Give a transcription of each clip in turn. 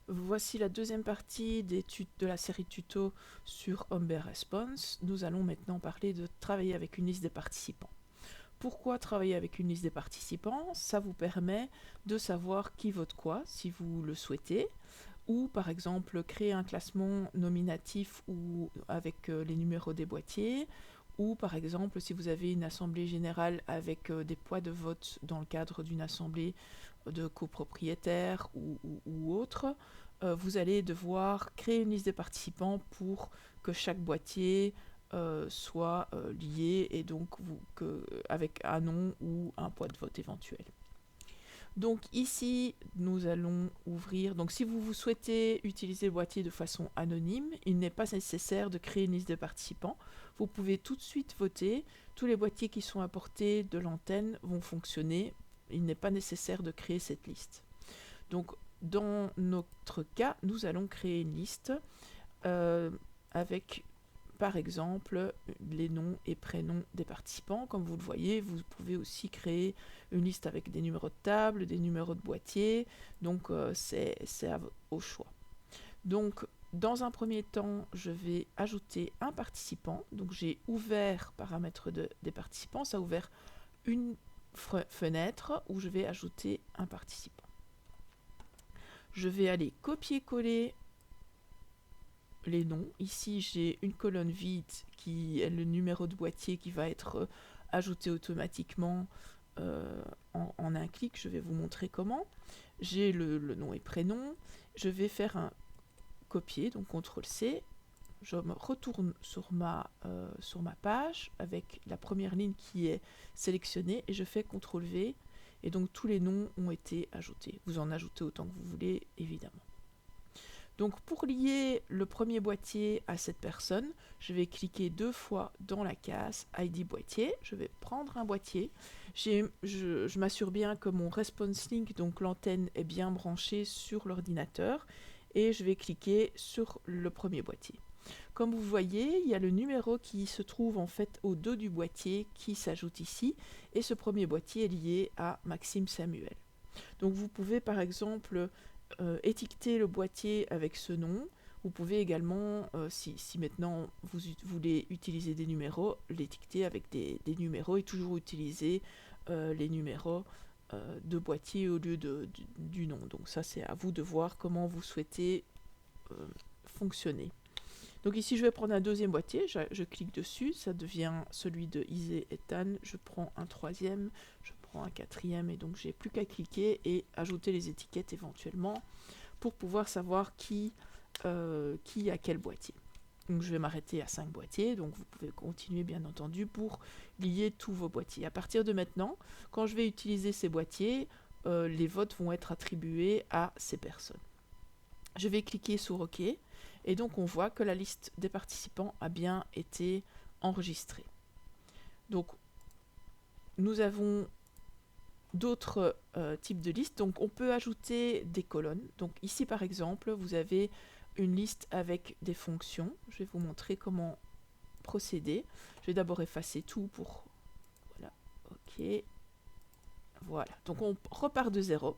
Voici la deuxième partie de la série tuto sur Humber Response. Nous allons maintenant parler de travailler avec une liste des participants. Pourquoi travailler avec une liste des participants? Ça vous permet de savoir qui vote quoi, si vous le souhaitez, ou par exemple créer un classement nominatif ou avec les numéros des boîtiers, ou par exemple si vous avez une assemblée générale avec des poids de vote dans le cadre d'une assemblée de copropriétaires ou autre, vous allez devoir créer une liste des participants pour que chaque boîtier soit lié et donc avec un nom ou un poids de vote éventuel. Donc ici, nous allons ouvrir. Donc si vous souhaitez utiliser le boîtier de façon anonyme, il n'est pas nécessaire de créer une liste de participants. Vous pouvez tout de suite voter. Tous les boîtiers qui sont apportés de l'antenne vont fonctionner. Il n'est pas nécessaire de créer cette liste. Donc dans notre cas, nous allons créer une liste avec par exemple les noms et prénoms des participants. Comme vous le voyez, vous pouvez aussi créer une liste avec des numéros de table, des numéros de boîtier, donc c'est au choix. Donc dans un premier temps, je vais ajouter un participant. Donc j'ai ouvert paramètres des participants, ça a ouvert une fenêtre où je vais ajouter un participant. Je vais aller copier-coller les noms. Ici, j'ai une colonne vide qui est le numéro de boîtier qui va être ajouté automatiquement en un clic. Je vais vous montrer comment. J'ai le nom et prénom. Je vais faire un copier, donc CTRL-C. Je me retourne sur ma page avec la première ligne qui est sélectionnée et je fais CTRL-V. Et donc tous les noms ont été ajoutés. Vous en ajoutez autant que vous voulez, évidemment. Donc pour lier le premier boîtier à cette personne, je vais cliquer 2 fois dans la case ID boîtier. Je vais prendre un boîtier. Je m'assure bien que mon Response Link, donc l'antenne, est bien branchée sur l'ordinateur. Et je vais cliquer sur le premier boîtier. Comme vous voyez, il y a le numéro qui se trouve en fait au dos du boîtier qui s'ajoute ici. Et ce premier boîtier est lié à Maxime Samuel. Donc vous pouvez par exemple étiqueter le boîtier avec ce nom. Vous pouvez également, si maintenant vous voulez utiliser des numéros, l'étiqueter avec des numéros et toujours utiliser les numéros de boîtier au lieu du nom. Donc ça, c'est à vous de voir comment vous souhaitez fonctionner. Donc ici, je vais prendre un deuxième boîtier, je clique dessus, ça devient celui de Isée et Tan. Je prends un troisième, je prends un quatrième, et donc j'ai plus qu'à cliquer et ajouter les étiquettes éventuellement pour pouvoir savoir qui a quel boîtier. Donc je vais m'arrêter à 5 boîtiers, donc vous pouvez continuer bien entendu pour lier tous vos boîtiers. À partir de maintenant, quand je vais utiliser ces boîtiers, les votes vont être attribués à ces personnes. Je vais cliquer sur OK, et donc on voit que la liste des participants a bien été enregistrée. Donc nous avons d'autres types de listes. Donc on peut ajouter des colonnes. Donc ici par exemple, vous avez une liste avec des fonctions. Je vais vous montrer comment procéder. Je vais d'abord effacer tout pour... Voilà, OK. Voilà, donc on repart de zéro.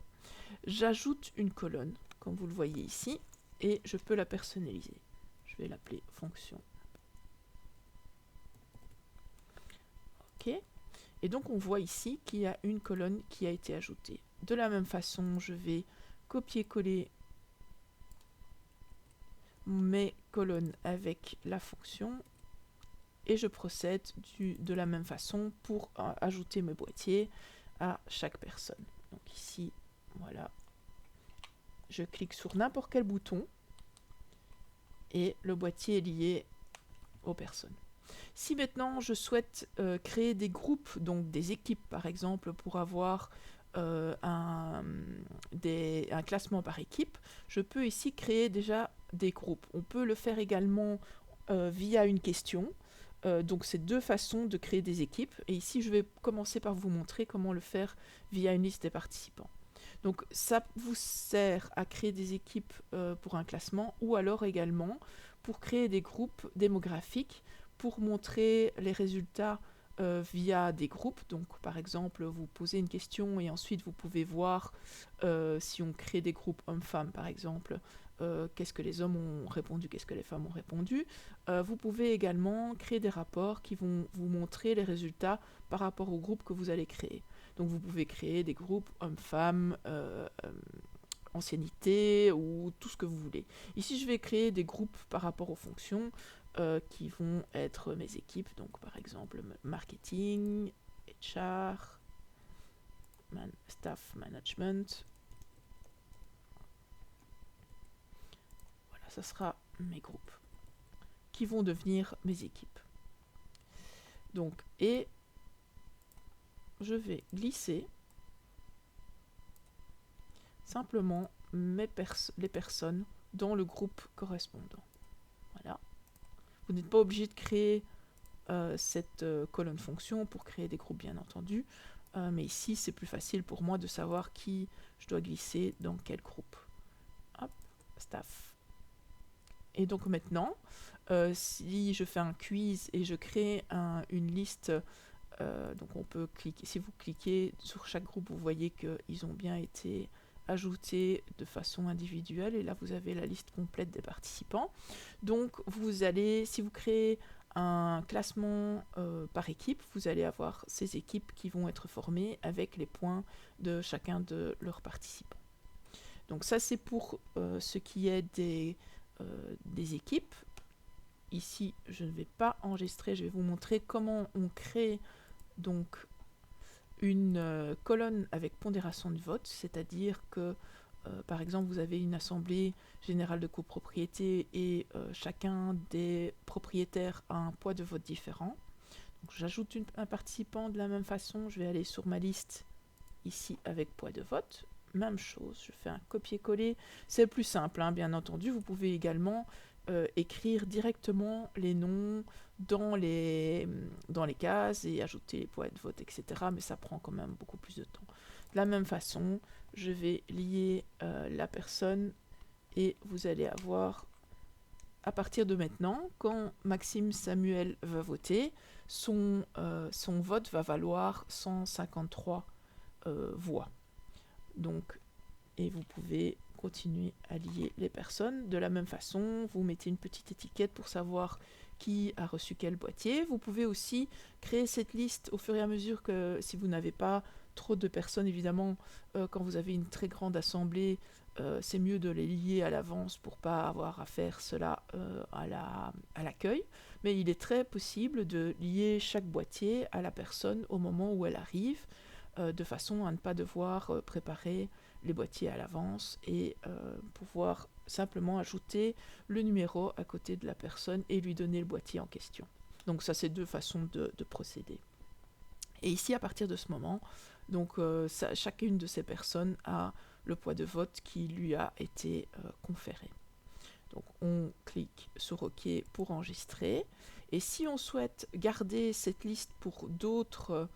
J'ajoute une colonne, comme vous le voyez ici, et je peux la personnaliser. Je vais l'appeler fonction. OK. Et donc on voit ici qu'il y a une colonne qui a été ajoutée. De la même façon, je vais copier-coller mes colonnes avec la fonction et je procède de la même façon pour ajouter mes boîtiers à chaque personne. Donc ici, voilà, je clique sur n'importe quel bouton et le boîtier est lié aux personnes. Si maintenant je souhaite créer des groupes, donc des équipes par exemple, pour avoir un classement par équipe, je peux ici créer déjà des groupes. On peut le faire également via une question. Donc c'est deux façons de créer des équipes. Et ici je vais commencer par vous montrer comment le faire via une liste des participants. Donc ça vous sert à créer des équipes pour un classement ou alors également pour créer des groupes démographiques pour montrer les résultats via des groupes. Donc par exemple, vous posez une question et ensuite vous pouvez voir si on crée des groupes hommes-femmes par exemple, qu'est-ce que les hommes ont répondu, qu'est-ce que les femmes ont répondu. Vous pouvez également créer des rapports qui vont vous montrer les résultats par rapport au groupe que vous allez créer. Donc vous pouvez créer des groupes hommes-femmes, ancienneté ou tout ce que vous voulez. Ici, je vais créer des groupes par rapport aux fonctions qui vont être mes équipes. Donc, par exemple, marketing, HR, staff management. Voilà, ça sera mes groupes qui vont devenir mes équipes. Donc, et je vais glisser simplement les personnes dans le groupe correspondant. Voilà. Vous n'êtes pas obligé de créer cette colonne fonction pour créer des groupes, bien entendu, mais ici c'est plus facile pour moi de savoir qui je dois glisser dans quel groupe. Hop, staff. Et donc maintenant, si je fais un quiz et je crée une liste, donc on peut cliquer, si vous cliquez sur chaque groupe, vous voyez qu'ils ont bien été ajoutés de façon individuelle, et là vous avez la liste complète des participants. Donc vous allez, si vous créez un classement par équipe, vous allez avoir ces équipes qui vont être formées avec les points de chacun de leurs participants. Donc ça c'est pour ce qui est des équipes. Ici je ne vais pas enregistrer, je vais vous montrer comment on crée donc une colonne avec pondération de vote, c'est-à-dire que par exemple vous avez une assemblée générale de copropriété et chacun des propriétaires a un poids de vote différent. J'ajoute un participant de la même façon, je vais aller sur ma liste ici avec poids de vote, même chose, je fais un copier-coller, c'est plus simple hein, bien entendu, vous pouvez également écrire directement les noms dans les cases et ajouter les poids de vote, etc. Mais ça prend quand même beaucoup plus de temps. De la même façon, je vais lier la personne et vous allez avoir, à partir de maintenant, quand Maxime Samuel va voter, son vote va valoir 153 voix. Donc, et vous pouvez continuer à lier les personnes. De la même façon, vous mettez une petite étiquette pour savoir qui a reçu quel boîtier. Vous pouvez aussi créer cette liste au fur et à mesure que, si vous n'avez pas trop de personnes, évidemment, quand vous avez une très grande assemblée, c'est mieux de les lier à l'avance pour pas avoir à faire cela à l'accueil. Mais il est très possible de lier chaque boîtier à la personne au moment où elle arrive, de façon à ne pas devoir préparer les boîtiers à l'avance et pouvoir simplement ajouter le numéro à côté de la personne et lui donner le boîtier en question. Donc ça, c'est deux façons de procéder. Et ici, à partir de ce moment, donc chacune de ces personnes a le poids de vote qui lui a été conféré. Donc on clique sur OK pour enregistrer. Et si on souhaite garder cette liste pour d'autres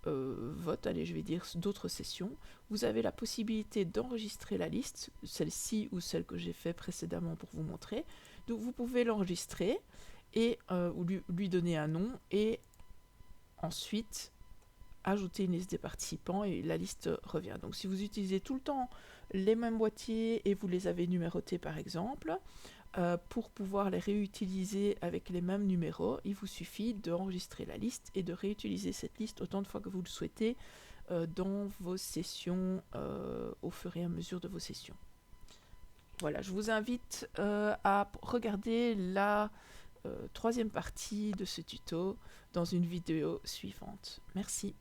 vote, allez je vais dire d'autres sessions, vous avez la possibilité d'enregistrer la liste, celle-ci ou celle que j'ai fait précédemment pour vous montrer. Donc vous pouvez l'enregistrer et lui donner un nom et ensuite ajouter une liste des participants et la liste revient. Donc si vous utilisez tout le temps les mêmes boîtiers et vous les avez numérotés par exemple, pour pouvoir les réutiliser avec les mêmes numéros, il vous suffit d'enregistrer la liste et de réutiliser cette liste autant de fois que vous le souhaitez dans vos sessions, au fur et à mesure de vos sessions. Voilà, je vous invite à regarder la troisième partie de ce tuto dans une vidéo suivante. Merci.